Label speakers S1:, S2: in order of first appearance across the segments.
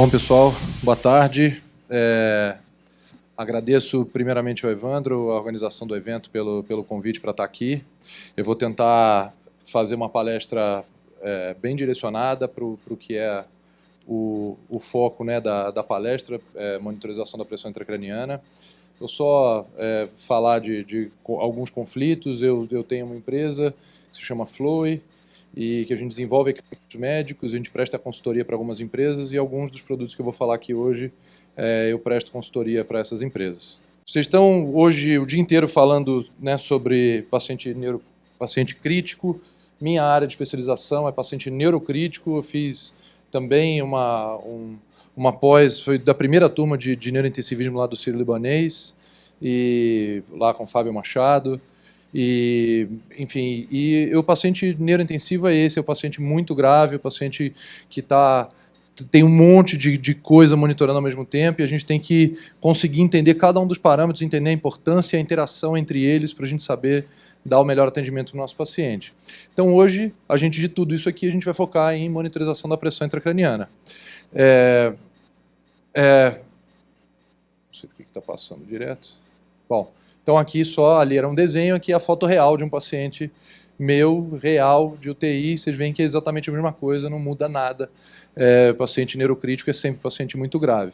S1: Bom, pessoal, boa tarde. Agradeço primeiramente ao Evandro, a organização do evento, pelo convite para estar aqui. Eu vou tentar fazer uma palestra bem direcionada para o que é o foco, né, da palestra, monitorização da pressão intracraniana. Eu só falar de alguns conflitos. Eu tenho uma empresa que se chama Flowy, e que a gente desenvolve equipamentos médicos, a gente presta consultoria para algumas empresas, e alguns dos produtos que eu vou falar aqui hoje, eu presto consultoria para essas empresas. Vocês estão hoje o dia inteiro falando, né, sobre paciente crítico. Minha área de especialização é paciente neurocrítico. Eu fiz também uma pós, foi da primeira turma de neurointensivismo lá do Sírio-Libanês, e lá com o Fábio Machado. E, enfim, o paciente neurointensivo é esse, é o paciente muito grave, o paciente que tem um monte de coisa monitorando ao mesmo tempo, e a gente tem que conseguir entender cada um dos parâmetros, entender a importância e a interação entre eles para a gente saber dar o melhor atendimento para o nosso paciente. Então hoje, de tudo isso aqui, a gente vai focar em monitorização da pressão intracraniana. Não sei por que está passando direto. Bom, então aqui ali era um desenho, aqui é a foto real de um paciente meu, real, de UTI. Vocês veem que é exatamente a mesma coisa, não muda nada. Paciente neurocrítico é sempre paciente muito grave.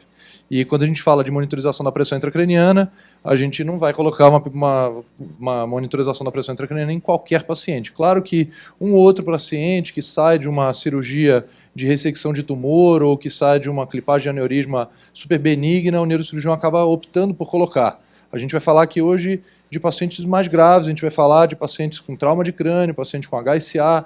S1: E quando a gente fala de monitorização da pressão intracraniana, a gente não vai colocar uma monitorização da pressão intracraniana em qualquer paciente. Claro que um outro paciente que sai de uma cirurgia de ressecção de tumor ou que sai de uma clipagem de aneurisma super benigna, o neurocirurgião acaba optando por colocar. A gente vai falar aqui hoje de pacientes mais graves, a gente vai falar de pacientes com trauma de crânio, paciente com HSA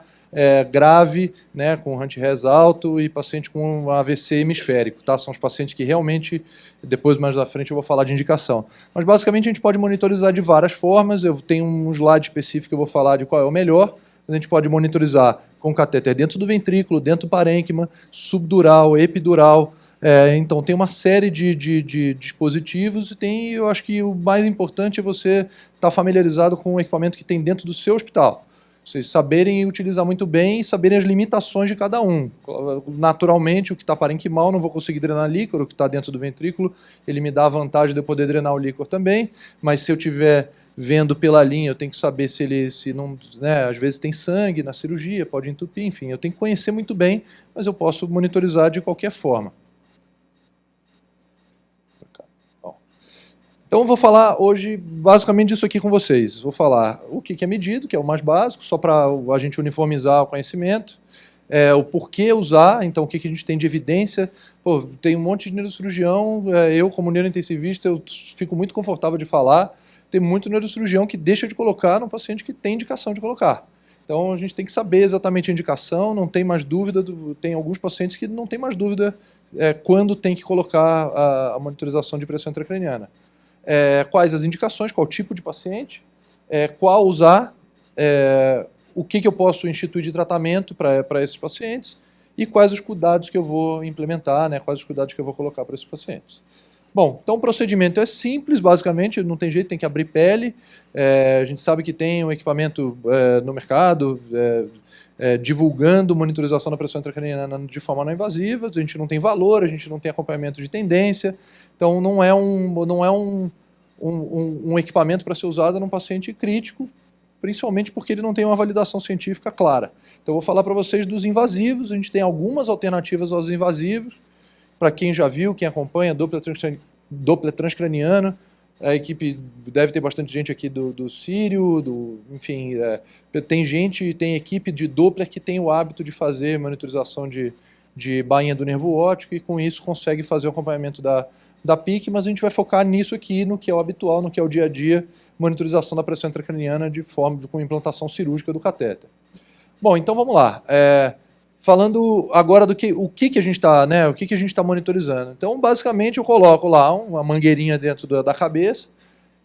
S1: grave, né, com Hunt-Res alto, e paciente com AVC hemisférico. Tá? São os pacientes que realmente, depois mais à frente eu vou falar de indicação. Mas basicamente a gente pode monitorizar de várias formas. Eu tenho um slide específico que eu vou falar de qual é o melhor. A gente pode monitorizar com catéter dentro do ventrículo, dentro do parênquima, subdural, epidural. Então tem uma série de dispositivos, e eu acho que o mais importante é você estar familiarizado com o equipamento que tem dentro do seu hospital. Vocês saberem utilizar muito bem e saberem as limitações de cada um. Naturalmente, o que está parenquimal, não vou conseguir drenar líquor. O que está dentro do ventrículo, ele me dá a vantagem de eu poder drenar o líquor também, mas se eu tiver vendo pela linha, eu tenho que saber se não, né, às vezes tem sangue na cirurgia, pode entupir, enfim, eu tenho que conhecer muito bem, mas eu posso monitorizar de qualquer forma. Então eu vou falar hoje basicamente disso aqui com vocês. Vou falar o que é medido, que é o mais básico, só para a gente uniformizar o conhecimento, o porquê usar, então o que a gente tem de evidência. Pô, tem um monte de neurocirurgião, eu como neurointensivista eu fico muito confortável de falar, tem muito neurocirurgião que deixa de colocar no paciente que tem indicação de colocar. Então a gente tem que saber exatamente a indicação, não tem mais dúvida, tem alguns pacientes que não tem mais dúvida quando tem que colocar a monitorização de pressão intracraniana. Quais as indicações, qual tipo de paciente, qual usar, o que eu posso instituir de tratamento para esses pacientes e quais os cuidados que eu vou implementar, né, quais os cuidados que eu vou colocar para esses pacientes. Bom, então o procedimento é simples, basicamente, não tem jeito, tem que abrir pele. A gente sabe que tem um equipamento no mercado divulgando monitorização da pressão intracraniana de forma não invasiva. A gente não tem valor, a gente não tem acompanhamento de tendência, então não é um equipamento para ser usado num paciente crítico, principalmente porque ele não tem uma validação científica clara. Então eu vou falar para vocês dos invasivos. A gente tem algumas alternativas aos invasivos. Para quem já viu, quem acompanha, Doppler transcraniano, a equipe deve ter bastante gente aqui do Sírio, enfim, tem equipe de Doppler que tem o hábito de fazer monitorização de bainha do nervo óptico, e com isso consegue fazer o acompanhamento da PIC, mas a gente vai focar nisso aqui, no que é o habitual, no que é o dia a dia, monitorização da pressão intracraniana com implantação cirúrgica do catéter. Bom, então vamos lá. Falando agora do o que a gente está, né, o que a gente está monitorizando. Então, basicamente, eu coloco lá uma mangueirinha dentro da cabeça,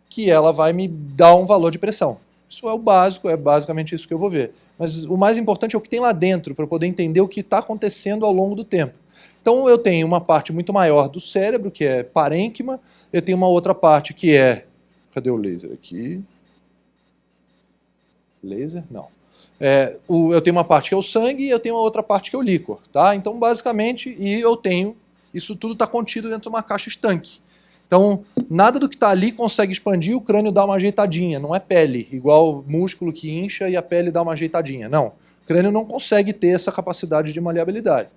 S1: que ela vai me dar um valor de pressão. Isso é o básico, é basicamente isso que eu vou ver. Mas o mais importante é o que tem lá dentro, para eu poder entender o que está acontecendo ao longo do tempo. Então, eu tenho uma parte muito maior do cérebro, que é parênquima, eu tenho uma outra parte que é... Cadê o laser aqui? Laser? Não. Eu tenho uma parte que é o sangue e eu tenho uma outra parte que é o líquor. Tá? Então, basicamente, eu tenho isso tudo está contido dentro de uma caixa estanque. Então, nada do que está ali consegue expandir, o crânio dá uma ajeitadinha, não é pele, igual músculo que incha e a pele dá uma ajeitadinha, não. O crânio não consegue ter essa capacidade de maleabilidade.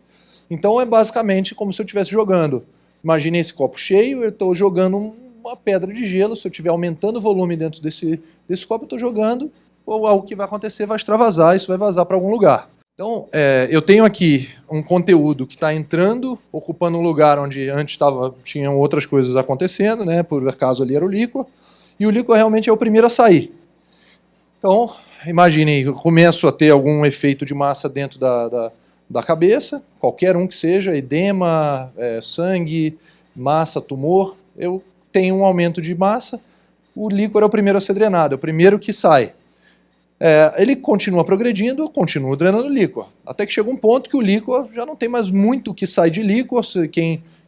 S1: Então é basicamente como se eu estivesse jogando. Imagine esse copo cheio, eu estou jogando uma pedra de gelo, se eu estiver aumentando o volume dentro desse copo, eu estou jogando, ou algo que vai acontecer vai extravasar, isso vai vazar para algum lugar. Então, eu tenho aqui um conteúdo que está entrando, ocupando um lugar onde antes tinham outras coisas acontecendo, né? Por acaso ali era o líquor, e o líquor realmente é o primeiro a sair. Então, imagine, eu começo a ter algum efeito de massa dentro da cabeça, qualquer um que seja, edema, sangue, massa, tumor, eu tenho um aumento de massa, o líquor é o primeiro a ser drenado, é o primeiro que sai. Ele continua progredindo, eu continuo drenando líquor. Até que chega um ponto que o líquor já não tem mais muito o que sai de líquor.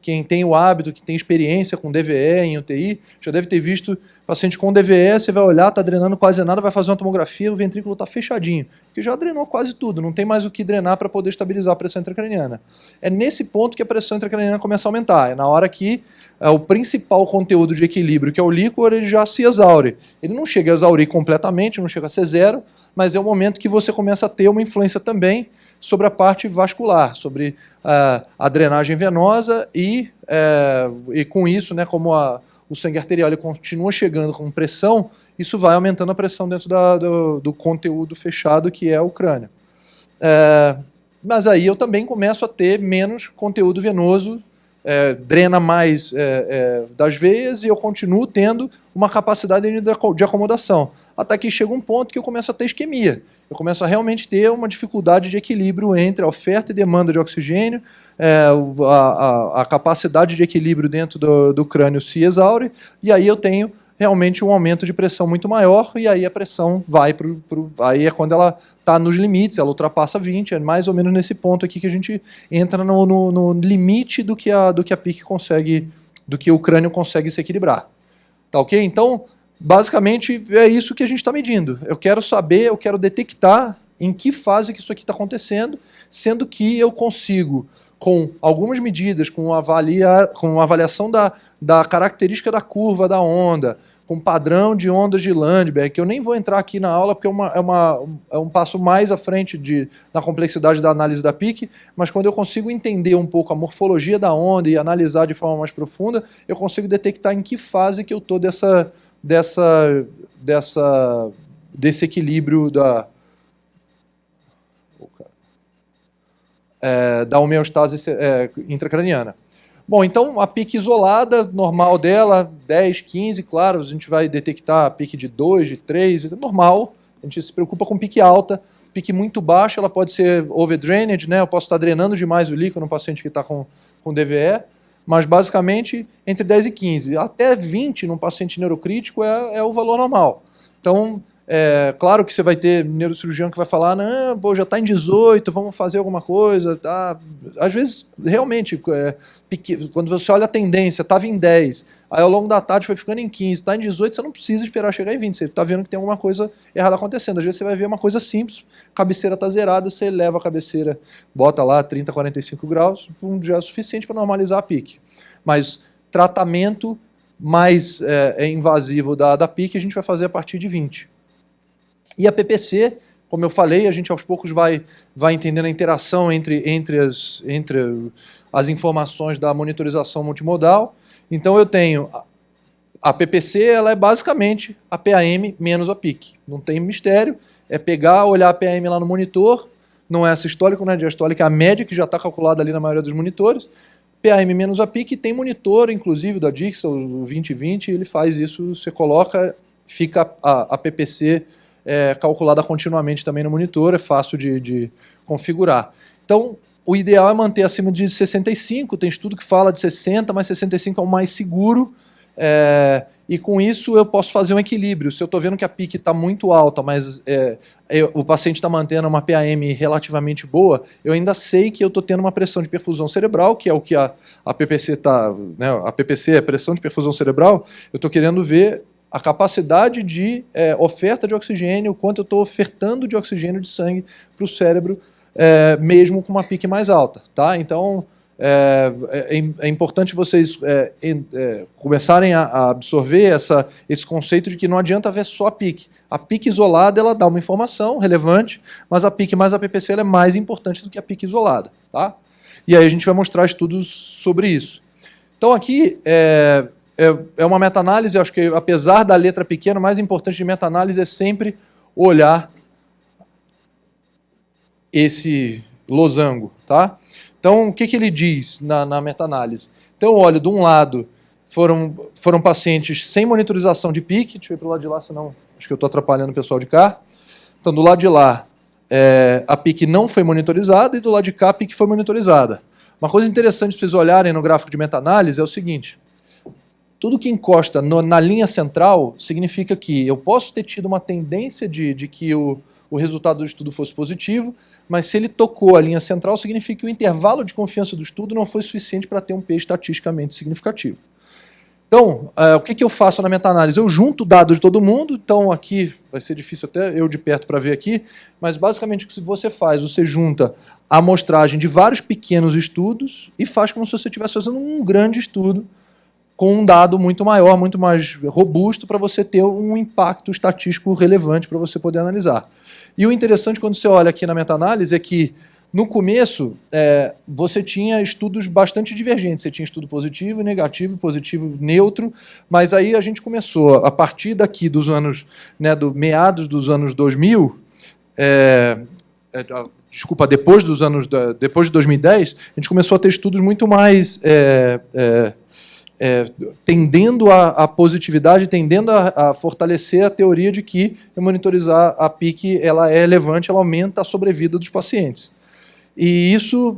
S1: Quem tem o hábito, que tem experiência com DVE em UTI, já deve ter visto paciente com DVE, você vai olhar, está drenando quase nada, vai fazer uma tomografia, o ventrículo está fechadinho, porque já drenou quase tudo, não tem mais o que drenar para poder estabilizar a pressão intracraniana. É nesse ponto que a pressão intracraniana começa a aumentar, é na hora que o principal conteúdo de equilíbrio, que é o líquor, ele já se exaure. Ele não chega a exaurir completamente, não chega a ser zero, mas é o momento que você começa a ter uma influência também sobre a parte vascular, sobre a drenagem venosa e com isso, né, como o sangue arterial ele continua chegando com pressão, isso vai aumentando a pressão dentro do conteúdo fechado que é o crânio. Mas aí eu também começo a ter menos conteúdo venoso, drena mais das veias e eu continuo tendo uma capacidade de acomodação. Até que chega um ponto que eu começo a ter isquemia. Eu começo a realmente ter uma dificuldade de equilíbrio entre a oferta e demanda de oxigênio, a capacidade de equilíbrio dentro do crânio se exaure, e aí eu tenho realmente um aumento de pressão muito maior, e aí a pressão vai aí é quando ela está nos limites, ela ultrapassa 20, é mais ou menos nesse ponto aqui que a gente entra no limite do que a PIC consegue, do que o crânio consegue se equilibrar. Tá ok? Então, basicamente, é isso que a gente está medindo. Eu quero saber, eu quero detectar em que fase que isso aqui está acontecendo, sendo que eu consigo, com algumas medidas, com a avaliação da característica da curva da onda, com padrão de ondas de Landberg, que eu nem vou entrar aqui na aula porque é um passo mais à frente na complexidade da análise da PIC, mas quando eu consigo entender um pouco a morfologia da onda e analisar de forma mais profunda, eu consigo detectar em que fase que eu estou desse equilíbrio da homeostase intracraniana. Bom, então a PIC isolada, normal dela, 10, 15, claro, a gente vai detectar a PIC de 2, de 3, é normal, a gente se preocupa com PIC alta, PIC muito baixa, ela pode ser overdrainage, né? Eu posso estar drenando demais o líquido no paciente que está com DVE, mas basicamente entre 10 e 15, até 20 num paciente neurocrítico é o valor normal. Então, claro que você vai ter neurocirurgião que vai falar, não, pô, já está em 18, vamos fazer alguma coisa. Tá? Às vezes, realmente, quando você olha a tendência, estava em 10, aí ao longo da tarde foi ficando em 15, está em 18, você não precisa esperar chegar em 20, você está vendo que tem alguma coisa errada acontecendo. Às vezes você vai ver uma coisa simples, a cabeceira está zerada, você eleva a cabeceira, bota lá 30, 45 graus, já é suficiente para normalizar a PIC. Mas tratamento mais invasivo da PIC a gente vai fazer a partir de 20. E a PPC, como eu falei, a gente aos poucos vai entendendo a interação entre as informações da monitorização multimodal. Então eu tenho a PPC, ela é basicamente a PAM menos a PIC. Não tem mistério, é pegar, olhar a PAM lá no monitor, não é sistólico, não é diastólico, é a média que já está calculada ali na maioria dos monitores. PAM menos a PIC, tem monitor, inclusive, da Dixon, o 2020, ele faz isso, você coloca, fica a PPC calculada continuamente também no monitor, é fácil de configurar. Então, o ideal é manter acima de 65, tem estudo que fala de 60, mas 65 é o mais seguro, e com isso eu posso fazer um equilíbrio. Se eu estou vendo que a PIC está muito alta, mas o paciente está mantendo uma PAM relativamente boa, eu ainda sei que eu estou tendo uma pressão de perfusão cerebral, que é o que a PPC está, né, a PPC é pressão de perfusão cerebral, eu estou querendo ver a capacidade de oferta de oxigênio, o quanto eu estou ofertando de oxigênio de sangue para o cérebro, mesmo com uma PIC mais alta. Tá? Então, é importante vocês começarem a absorver esse conceito de que não adianta ver só a PIC. A PIC isolada ela dá uma informação relevante, mas a PIC mais a PPC ela é mais importante do que a PIC isolada. Tá? E aí a gente vai mostrar estudos sobre isso. Então aqui é uma meta-análise, acho que apesar da letra pequena, o mais importante de meta-análise é sempre olhar esse losango. Tá? Então o que ele diz na meta-análise? Então eu olho de um lado, foram pacientes sem monitorização de PIC, deixa eu ir para o lado de lá, senão acho que eu estou atrapalhando o pessoal de cá. Então do lado de lá, a PIC não foi monitorizada, e do lado de cá a PIC foi monitorizada. Uma coisa interessante para vocês olharem no gráfico de meta-análise é o seguinte: tudo que encosta na linha central significa que eu posso ter tido uma tendência de que o resultado do estudo fosse positivo, mas se ele tocou a linha central, significa que o intervalo de confiança do estudo não foi suficiente para ter um P estatisticamente significativo. Então, o que eu faço na meta-análise? Eu junto dados de todo mundo, então aqui vai ser difícil até eu de perto para ver aqui, mas basicamente o que você faz? Você junta a amostragem de vários pequenos estudos e faz como se você estivesse fazendo um grande estudo com um dado muito maior, muito mais robusto, para você ter um impacto estatístico relevante para você poder analisar. E o interessante quando você olha aqui na meta-análise é que no começo, você tinha estudos bastante divergentes. Você tinha estudo positivo, negativo, positivo, neutro, mas aí a gente começou, a partir daqui dos anos, do meados dos anos 2000, depois de 2010, a gente começou a ter estudos muito mais tendendo à positividade, tendendo a fortalecer a teoria de que monitorizar a PIC ela é relevante, ela aumenta a sobrevida dos pacientes. E isso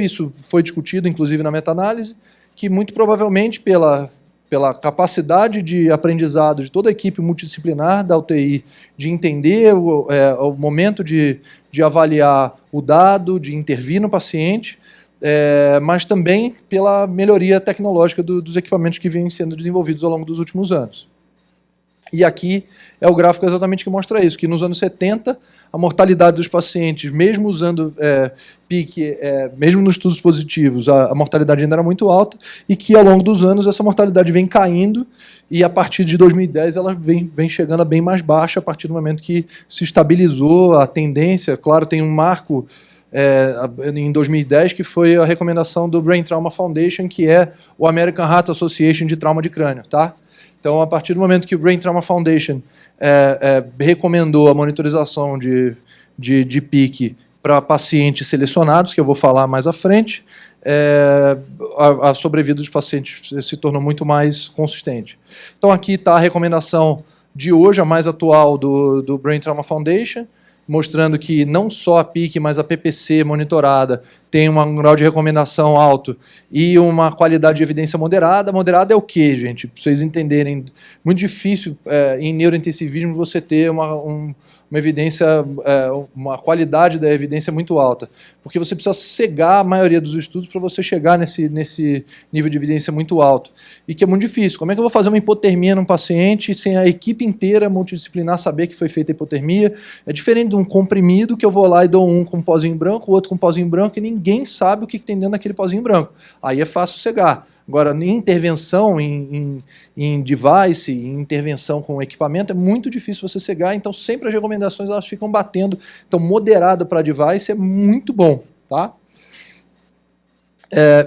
S1: isso foi discutido inclusive na meta-análise, que muito provavelmente pela capacidade de aprendizado de toda a equipe multidisciplinar da UTI, de entender o momento de avaliar o dado, de intervir no paciente, mas também pela melhoria tecnológica dos equipamentos que vêm sendo desenvolvidos ao longo dos últimos anos. E aqui é o gráfico exatamente que mostra isso, que nos anos 70, a mortalidade dos pacientes, mesmo usando PIC, mesmo nos estudos positivos, a mortalidade ainda era muito alta, e que ao longo dos anos essa mortalidade vem caindo, e a partir de 2010 ela vem chegando a bem mais baixa, a partir do momento que se estabilizou a tendência. Claro, tem um marco em 2010, que foi a recomendação do Brain Trauma Foundation, que é o American Heart Association de trauma de crânio. Tá? Então, a partir do momento que o Brain Trauma Foundation recomendou a monitorização de PIC para pacientes selecionados, que eu vou falar mais à frente, a sobrevida dos pacientes se tornou muito mais consistente. Então, aqui está a recomendação de hoje, a mais atual do Brain Trauma Foundation, mostrando que não só a PIC, mas a PPC monitorada tem um grau de recomendação alto e uma qualidade de evidência moderada. Moderada é o quê, gente? Para vocês entenderem, muito difícil em neurointensivismo você ter uma evidência, uma qualidade da evidência muito alta, porque você precisa cegar a maioria dos estudos para você chegar nesse nível de evidência muito alto, e que é muito difícil. Como é que eu vou fazer uma hipotermia num paciente sem a equipe inteira multidisciplinar saber que foi feita a hipotermia? É diferente de um comprimido que eu vou lá e dou um com pozinho branco, o outro com pozinho branco, e ninguém sabe o que tem dentro daquele pozinho branco. Aí é fácil cegar. Agora, em intervenção em device, em intervenção com equipamento, é muito difícil você cegar, então sempre as recomendações elas ficam batendo. Então, moderado para device é muito bom. Tá?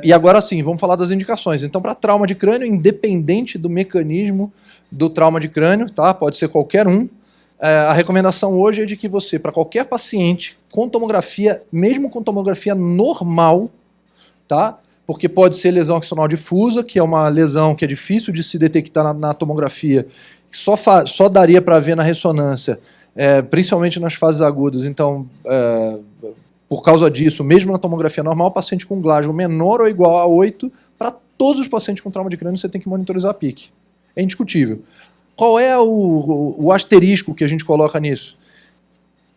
S1: E agora sim, vamos falar das indicações. Então, para trauma de crânio, independente do mecanismo do trauma de crânio, tá? Pode ser qualquer um, a recomendação hoje é de que você, para qualquer paciente com tomografia, mesmo com tomografia normal, tá? Porque pode ser lesão axonal difusa, que é uma lesão que é difícil de se detectar na tomografia, só daria para ver na ressonância, principalmente nas fases agudas. Então, por causa disso, mesmo na tomografia normal, paciente com Glasgow menor ou igual a 8, para todos os pacientes com trauma de crânio você tem que monitorizar a PIC. É indiscutível. Qual é o asterisco que a gente coloca nisso?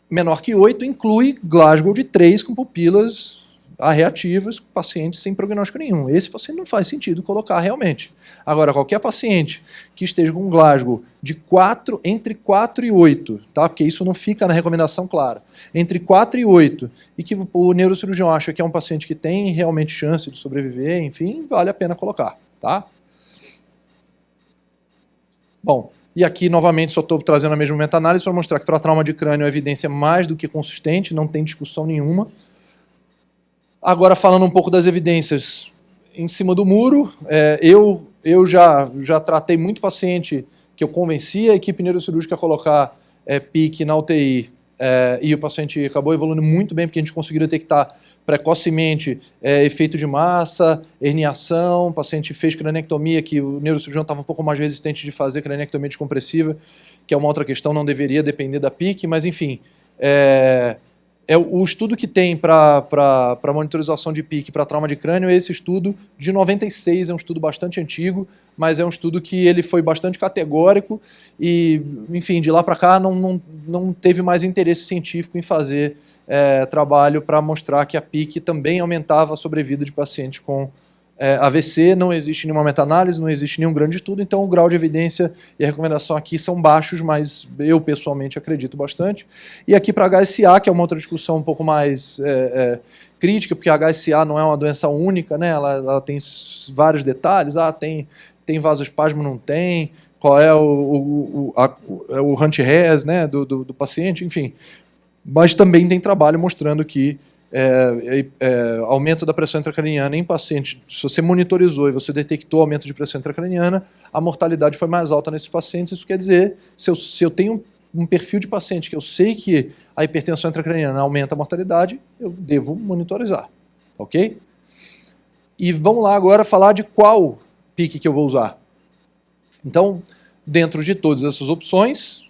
S1: Menor que 8 inclui Glasgow de 3 com pupilas A reativas, pacientes sem prognóstico nenhum. Esse paciente não faz sentido colocar realmente. Agora, qualquer paciente que esteja com Glasgow de entre 4 e 8, tá? Porque isso não fica na recomendação clara, entre 4 e 8, e que o neurocirurgião acha que é um paciente que tem realmente chance de sobreviver, enfim, vale a pena colocar, tá? Bom, e aqui novamente só estou trazendo a mesma meta-análise para mostrar que para trauma de crânio a evidência é mais do que consistente, não tem discussão nenhuma. Agora, falando um pouco das evidências em cima do muro, eu já tratei muito paciente que eu convenci a equipe neurocirúrgica a colocar PIC na UTI, e o paciente acabou evoluindo muito bem, porque a gente conseguiu detectar precocemente efeito de massa, herniação, o paciente fez cranectomia, que o neurocirurgião estava um pouco mais resistente de fazer cranectomia descompressiva, que é uma outra questão, não deveria depender da PIC, mas enfim... o estudo que tem para monitorização de PIC para trauma de crânio é esse estudo de 96, é um estudo bastante antigo, mas é um estudo que ele foi bastante categórico e, enfim, de lá para cá não teve mais interesse científico em fazer trabalho para mostrar que a PIC também aumentava a sobrevida de pacientes com AVC. Não existe nenhuma meta-análise, não existe nenhum grande estudo, então o grau de evidência e a recomendação aqui são baixos, mas eu pessoalmente acredito bastante. E aqui para HSA, que é uma outra discussão um pouco mais crítica, porque a HSA não é uma doença única, né? Ela tem vários detalhes, tem vasoespasmo, não tem, qual é o Hunt-Hess, né, do paciente, enfim. Mas também tem trabalho mostrando que aumento da pressão intracraniana em pacientes, se você monitorizou e você detectou aumento de pressão intracraniana, a mortalidade foi mais alta nesses pacientes. Isso quer dizer, se eu tenho um perfil de paciente que eu sei que a hipertensão intracraniana aumenta a mortalidade, eu devo monitorizar, ok? E vamos lá agora falar de qual PIC que eu vou usar. Então, dentro de todas essas opções,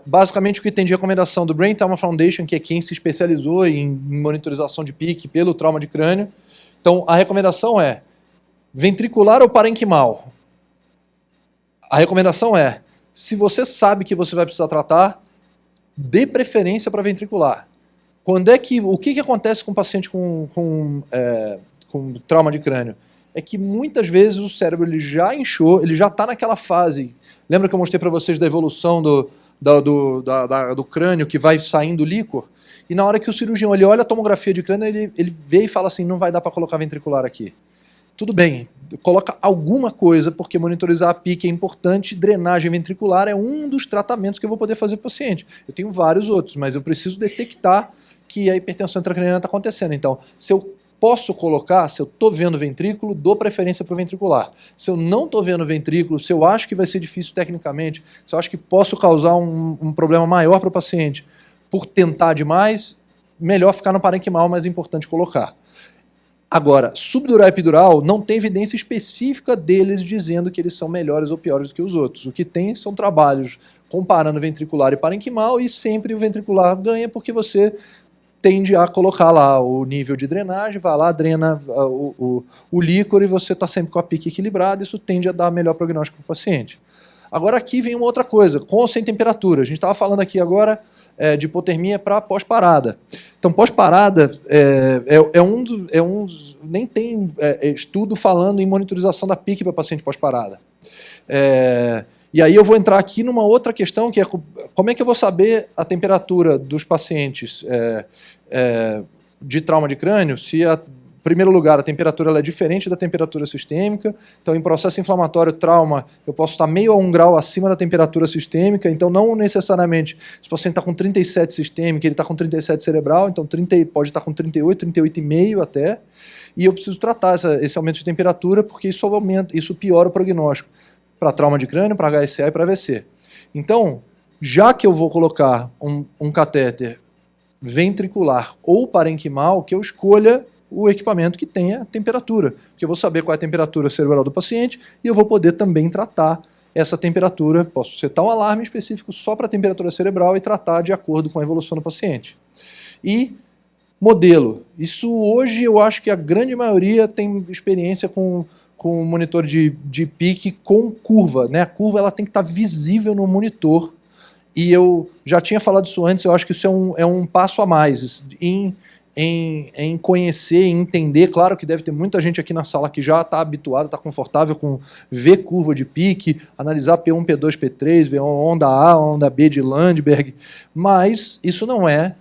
S1: basicamente o que tem de recomendação do Brain Trauma Foundation, que é quem se especializou em monitorização de PIC pelo trauma de crânio. Então, a recomendação é ventricular ou parenquimal. A recomendação é, se você sabe que você vai precisar tratar, dê preferência para ventricular. O que acontece com o paciente com trauma de crânio? É que muitas vezes o cérebro ele já inchou, ele já está naquela fase. Lembra que eu mostrei para vocês da evolução do crânio que vai saindo líquor? E na hora que o cirurgião ele olha a tomografia de crânio, ele vê e fala assim, não vai dar para colocar ventricular aqui. Tudo bem, coloca alguma coisa, porque monitorizar a PIC é importante, drenagem ventricular é um dos tratamentos que eu vou poder fazer para o paciente. Eu tenho vários outros, mas eu preciso detectar que a hipertensão intracraniana está acontecendo. Então, se eu posso colocar, se eu estou vendo ventrículo, dou preferência para o ventricular. Se eu não estou vendo ventrículo, se eu acho que vai ser difícil tecnicamente, se eu acho que posso causar um problema maior para o paciente por tentar demais, melhor ficar no parenquimal, mas é importante colocar. Agora, subdural e epidural, não tem evidência específica deles dizendo que eles são melhores ou piores do que os outros. O que tem são trabalhos comparando ventricular e parenquimal e sempre o ventricular ganha porque você tende a colocar lá o nível de drenagem, vai lá, drena o líquor e você está sempre com a PIC equilibrada, isso tende a dar melhor prognóstico para o paciente. Agora aqui vem uma outra coisa, com ou sem temperatura. A gente estava falando aqui agora de hipotermia para pós-parada. Então pós-parada nem tem estudo falando em monitorização da PIC para paciente pós-parada. E aí eu vou entrar aqui numa outra questão, que é como é que eu vou saber a temperatura dos pacientes de trauma de crânio, se, em primeiro lugar, a temperatura ela é diferente da temperatura sistêmica. Então, em processo inflamatório, trauma, eu posso estar meio a 1 grau acima da temperatura sistêmica, então não necessariamente, se o paciente está com 37 sistêmica, ele está com 37 cerebral, então pode estar com 38, 38,5 até, e eu preciso tratar esse aumento de temperatura, porque isso piora o prognóstico para trauma de crânio, para HSA e para AVC. Então, já que eu vou colocar um catéter ventricular ou parenquimal, que eu escolha o equipamento que tenha temperatura, porque eu vou saber qual é a temperatura cerebral do paciente e eu vou poder também tratar essa temperatura, posso setar um alarme específico só para a temperatura cerebral e tratar de acordo com a evolução do paciente. E modelo, isso hoje eu acho que a grande maioria tem experiência com monitor de PIC com curva, né? A curva ela tem que estar visível no monitor, e eu já tinha falado isso antes, eu acho que isso é um passo a mais. Em em conhecer, em entender. Claro que deve ter muita gente aqui na sala que já está habituada, está confortável com ver curva de pique, analisar P1, P2, P3, ver onda A, onda B de Landberg, mas isso não é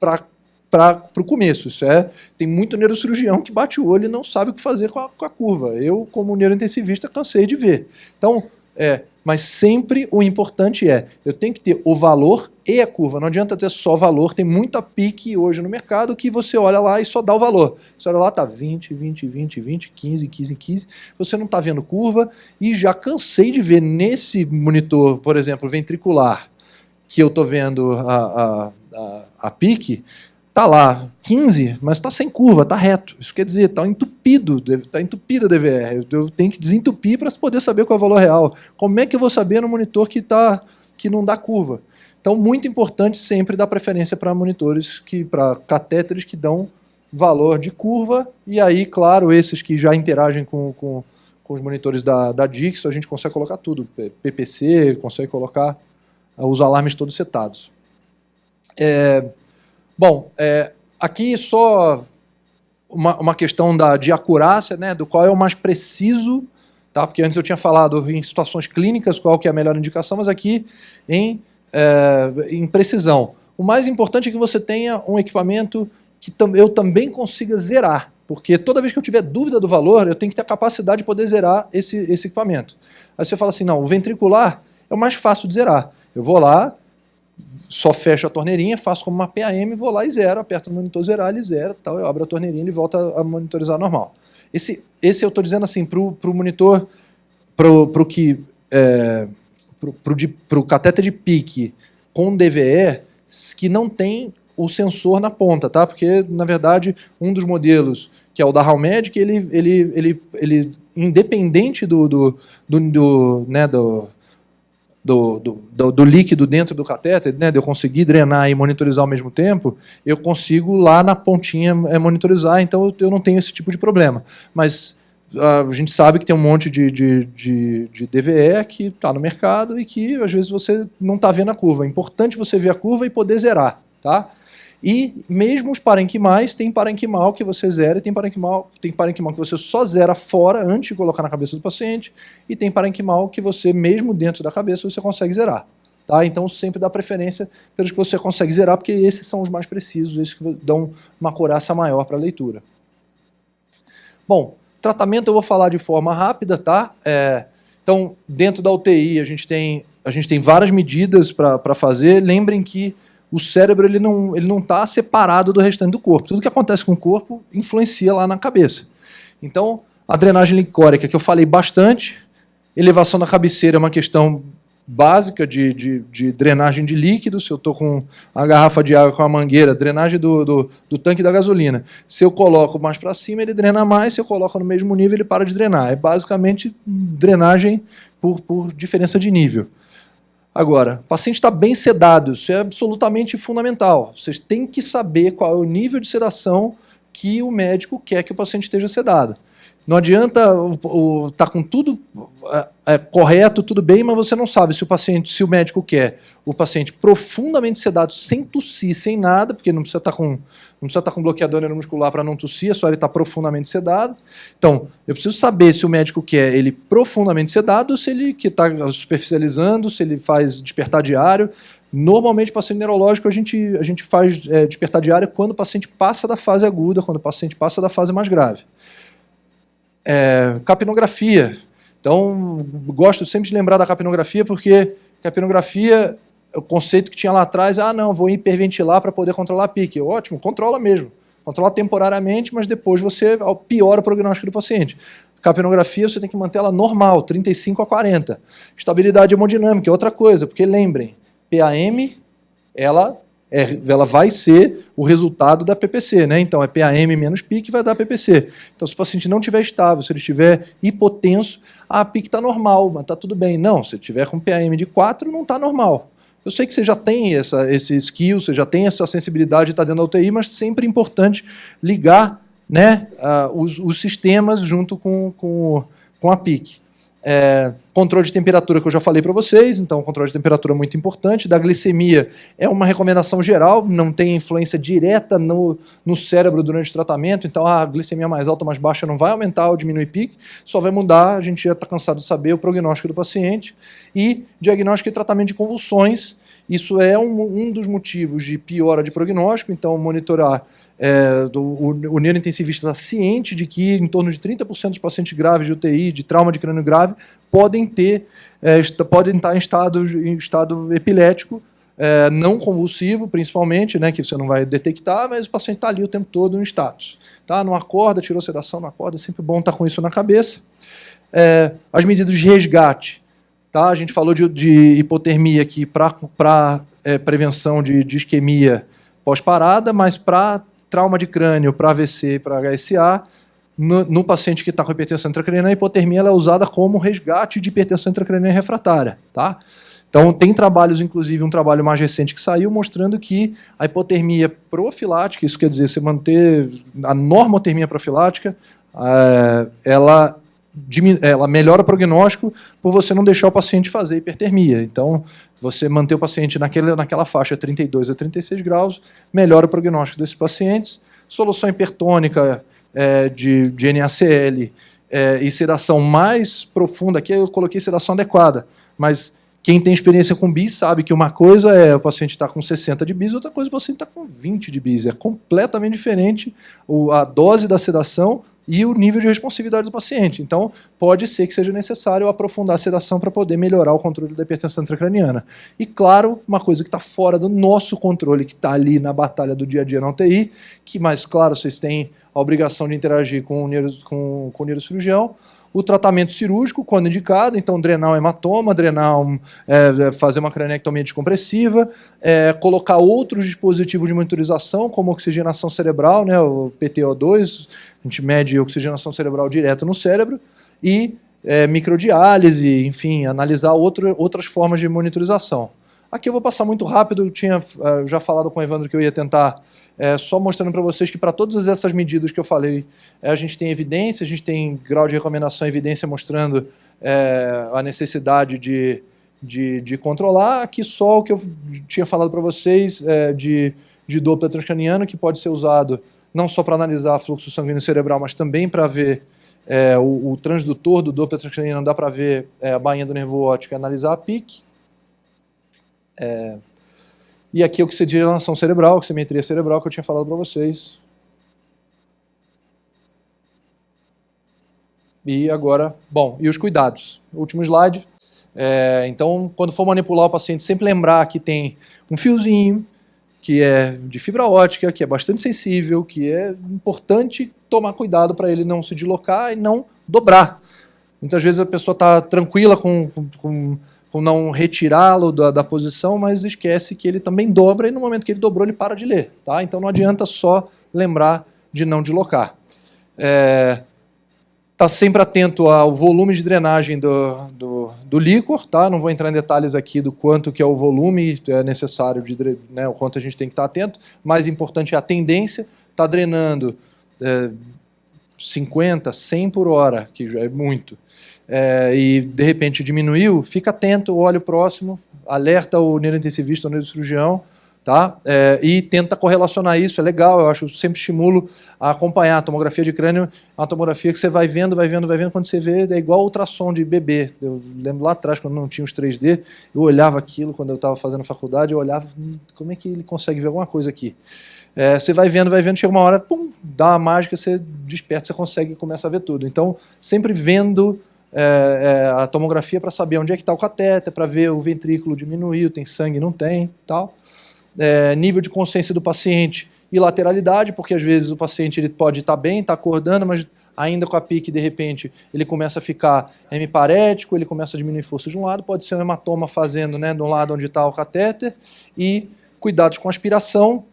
S1: para o começo. Tem muito neurocirurgião que bate o olho e não sabe o que fazer com a curva. Eu, como neurointensivista, cansei de ver. Então, mas sempre o importante eu tenho que ter o valor e a curva. Não adianta ter só valor, tem muita pique hoje no mercado que você olha lá e só dá o valor. Você olha lá, tá 20, 20, 20, 20, 15, 15, 15, você não está vendo curva, e já cansei de ver nesse monitor, por exemplo, ventricular, que eu estou vendo a pique, tá lá 15, mas está sem curva, está reto. Isso quer dizer, está entupida a DVR. Eu tenho que desentupir para poder saber qual é o valor real. Como é que eu vou saber no monitor que não dá curva? Então, muito importante sempre dar preferência para monitores, para catéteres que dão valor de curva, e aí, claro, esses que já interagem com os monitores da Dixon, a gente consegue colocar tudo, PPC, consegue colocar os alarmes todos setados. Bom, aqui só uma questão de acurácia, né, do qual é o mais preciso, tá? Porque antes eu tinha falado em situações clínicas qual que é a melhor indicação, mas aqui em precisão. O mais importante é que você tenha um equipamento que eu também consiga zerar, porque toda vez que eu tiver dúvida do valor, eu tenho que ter a capacidade de poder zerar esse equipamento. Aí você fala assim, não, o ventricular é o mais fácil de zerar. Eu vou lá, só fecho a torneirinha, faço como uma PAM, vou lá e zero, aperto no monitor zerar, ele zera, tal, eu abro a torneirinha e ele volta a monitorizar normal. Esse eu estou dizendo assim, para o monitor, para o catéter de pique com DVE, que não tem o sensor na ponta, tá? Porque, na verdade, um dos modelos, que é o da Halmedic, ele independente do líquido dentro do catéter, né, de eu conseguir drenar e monitorizar ao mesmo tempo, eu consigo lá na pontinha monitorizar, então eu não tenho esse tipo de problema. Mas a gente sabe que tem um monte de DVE que está no mercado e que às vezes você não está vendo a curva. É importante você ver a curva e poder zerar, tá? E mesmo os parenquimais, tem parenquimal que você zera e tem parenquimal que você só zera fora antes de colocar na cabeça do paciente, e tem parenquimal que você, mesmo dentro da cabeça, você consegue zerar. Tá? Então sempre dá preferência pelos que você consegue zerar, porque esses são os mais precisos, esses que dão uma acurácia maior para a leitura. Bom, tratamento eu vou falar de forma rápida, tá? Então, dentro da UTI, a gente tem várias medidas para fazer. Lembrem que o cérebro ele não está separado do restante do corpo. Tudo que acontece com o corpo influencia lá na cabeça. Então, a drenagem licórica, que eu falei bastante, elevação da cabeceira é uma questão básica de drenagem de líquido. Se eu estou com a garrafa de água com a mangueira, drenagem do tanque da gasolina. Se eu coloco mais para cima, ele drena mais. Se eu coloco no mesmo nível, ele para de drenar. É basicamente drenagem por diferença de nível. Agora, o paciente está bem sedado, isso é absolutamente fundamental. Vocês têm que saber qual é o nível de sedação que o médico quer que o paciente esteja sedado. Não adianta estar com tudo correto, tudo bem, mas você não sabe se o médico quer o paciente profundamente sedado, sem tossir, sem nada, porque não precisa estar com bloqueador neuromuscular para não tossir, é só ele estar profundamente sedado. Então, eu preciso saber se o médico quer ele profundamente sedado, ou se ele está superficializando, se ele faz despertar diário. Normalmente, paciente neurológico, a gente faz despertar diário quando o paciente passa da fase aguda, quando o paciente passa da fase mais grave. Capnografia. Então, gosto sempre de lembrar da capnografia, porque capnografia, o conceito que tinha lá atrás, não, vou hiperventilar para poder controlar a pique. Ótimo, controla mesmo. Controla temporariamente, mas depois você piora o prognóstico do paciente. Capnografia, você tem que manter ela normal, 35 a 40. Estabilidade hemodinâmica é outra coisa, porque lembrem, PAM, ela vai ser o resultado da PPC, né? Então, é PAM menos PIC, vai dar PPC. Então, se o paciente não estiver estável, se ele estiver hipotenso, a PIC está normal, mas está tudo bem. Não, se ele estiver com PAM de 4, não está normal. Eu sei que você já tem esse skill, você já tem essa sensibilidade de estar dentro da UTI, mas sempre é importante ligar, né, os sistemas junto com a PIC. Controle de temperatura que eu já falei para vocês, então controle de temperatura é muito importante. Da glicemia é uma recomendação geral, não tem influência direta no cérebro durante o tratamento, então a glicemia mais alta ou mais baixa não vai aumentar ou diminuir pique, só vai mudar, a gente já está cansado de saber, o prognóstico do paciente. E diagnóstico e tratamento de convulsões, isso é um dos motivos de piora de prognóstico, então monitorar. O neurointensivista está ciente de que em torno de 30% dos pacientes graves de UTI, de trauma de crânio grave, podem estar em estado epilético, não convulsivo, principalmente, né, que você não vai detectar, mas o paciente está ali o tempo todo em status. Tá? Não acorda, tirou sedação, não acorda, é sempre bom estar com isso na cabeça. As medidas de resgate. Tá? A gente falou de hipotermia aqui para prevenção de isquemia pós-parada, mas para trauma de crânio, para AVC e para HSA, no paciente que está com hipertensão intracraniana, a hipotermia ela é usada como resgate de hipertensão intracraniana refratária. Tá? Então, tem trabalhos, inclusive um trabalho mais recente que saiu, mostrando que a hipotermia profilática, isso quer dizer, você manter a normotermia profilática, ela melhora o prognóstico por você não deixar o paciente fazer hipertermia. Então, você manter o paciente naquela faixa 32 a 36 graus, melhora o prognóstico desses pacientes. Solução hipertônica de NaCl e sedação mais profunda, aqui eu coloquei sedação adequada, mas quem tem experiência com bis sabe que uma coisa é o paciente estar com 60 de bis, outra coisa é o paciente estar com 20 de bis. É completamente diferente a dose da sedação e o nível de responsividade do paciente. Então, pode ser que seja necessário aprofundar a sedação para poder melhorar o controle da hipertensão intracraniana. E, claro, uma coisa que está fora do nosso controle, que está ali na batalha do dia a dia na UTI, que, mais claro, vocês têm a obrigação de interagir com o neurocirurgião, o tratamento cirúrgico, quando indicado, então drenar o hematoma, fazer uma craniectomia descompressiva, colocar outros dispositivos de monitorização, como oxigenação cerebral, né, o PTO2, a gente mede oxigenação cerebral direto no cérebro, e microdiálise, enfim, analisar outras formas de monitorização. Aqui eu vou passar muito rápido, eu tinha já falado com o Evandro que eu ia tentar só mostrando para vocês que para todas essas medidas que eu falei, a gente tem evidência, a gente tem grau de recomendação e evidência mostrando a necessidade de controlar. Aqui só o que eu tinha falado para vocês de Doppler transcraniano, que pode ser usado não só para analisar fluxo sanguíneo cerebral, mas também para ver o transdutor do Doppler transcraniano, dá para ver a bainha do nervo óptico e analisar a PIC. E aqui a oxigenação cerebral, oximetria cerebral, que eu tinha falado para vocês. E agora, bom, e os cuidados? Último slide. Então, quando for manipular o paciente, sempre lembrar que tem um fiozinho, que é de fibra óptica, que é bastante sensível, que é importante tomar cuidado para ele não se deslocar e não dobrar. Muitas vezes a pessoa está tranquila com não retirá-lo da posição, mas esquece que ele também dobra e no momento que ele dobrou ele para de ler. Tá? Então não adianta só lembrar de não deslocar. Tá sempre atento ao volume de drenagem do líquor, tá? Não vou entrar em detalhes aqui do quanto que é o volume necessário, o quanto a gente tem que estar atento. Mais importante é a tendência, tá drenando 50, 100 por hora, que já é muito. E de repente diminuiu, fica atento, olha o próximo, alerta o neurointensivista ou o neurocirurgião, tá? E tenta correlacionar isso, é legal, eu sempre estimulo a acompanhar a tomografia de crânio, é uma tomografia que você vai vendo, quando você vê, é igual ultrassom de bebê. Eu lembro lá atrás, quando não tinha os 3D, eu olhava aquilo, quando eu estava fazendo faculdade, eu olhava, como é que ele consegue ver alguma coisa aqui? Você vai vendo, chega uma hora, pum, dá uma mágica, você desperta, você consegue e começa a ver tudo. Então, sempre vendo a tomografia para saber onde é que está o catéter, para ver o ventrículo diminuiu, tem sangue, não tem, tal. Nível de consciência do paciente e lateralidade, porque às vezes o paciente ele pode estar bem, está acordando, mas ainda com a PIC, de repente, ele começa a ficar hemiparético, ele começa a diminuir força de um lado, pode ser um hematoma fazendo, né, de um lado onde está o catéter, e cuidados com aspiração.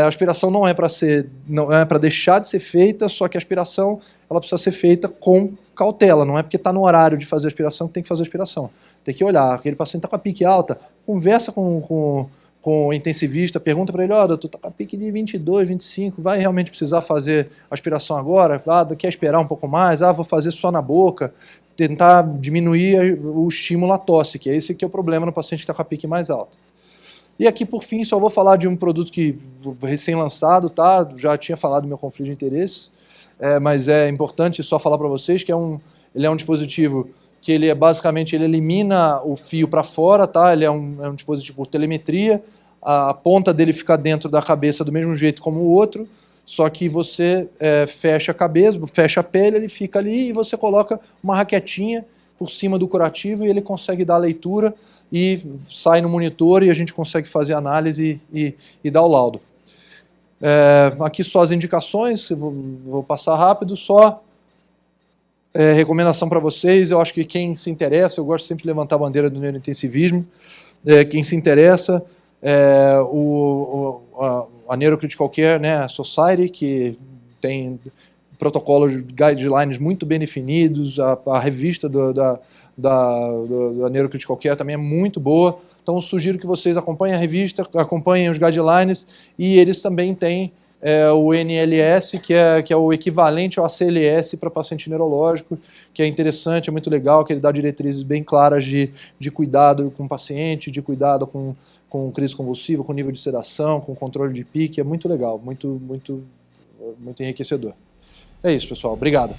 S1: A aspiração não é para deixar de ser feita, só que a aspiração ela precisa ser feita com cautela, não é porque está no horário de fazer aspiração que tem que fazer aspiração. Tem que olhar, aquele paciente está com a PIC alta, conversa com com o intensivista, pergunta para ele, ó, doutor, tá com a pique de 22, 25, vai realmente precisar fazer aspiração agora? Quer esperar um pouco mais? Vou fazer só na boca, tentar diminuir o estímulo à tosse, que é esse que é o problema no paciente que está com a pique mais alta. E aqui, por fim, só vou falar de um produto que recém-lançado, tá? Já tinha falado do meu conflito de interesses, mas é importante só falar para vocês que ele é um dispositivo que ele basicamente ele elimina o fio para fora, tá? Ele é um dispositivo por telemetria, a ponta dele fica dentro da cabeça do mesmo jeito como o outro, só que você fecha a cabeça, fecha a pele, ele fica ali e você coloca uma raquetinha por cima do curativo e ele consegue dar a leitura e sai no monitor e a gente consegue fazer análise e dar o laudo. Aqui só as indicações, vou passar rápido, só recomendação para vocês, eu acho que quem se interessa, eu gosto sempre de levantar a bandeira do neurointensivismo, quem se interessa, a Neurocritical Care, né, Society, que tem protocolos, guidelines muito bem definidos, a revista da Neurocritical Care também é muito boa, então eu sugiro que vocês acompanhem a revista, acompanhem os guidelines, e eles também têm o NLS, que é o equivalente ao ACLS para paciente neurológico, que é interessante, é muito legal, que ele dá diretrizes bem claras de cuidado com o paciente, de cuidado com crise convulsiva, com nível de sedação, com controle de pique, é muito legal, muito enriquecedor. É isso, pessoal. Obrigado.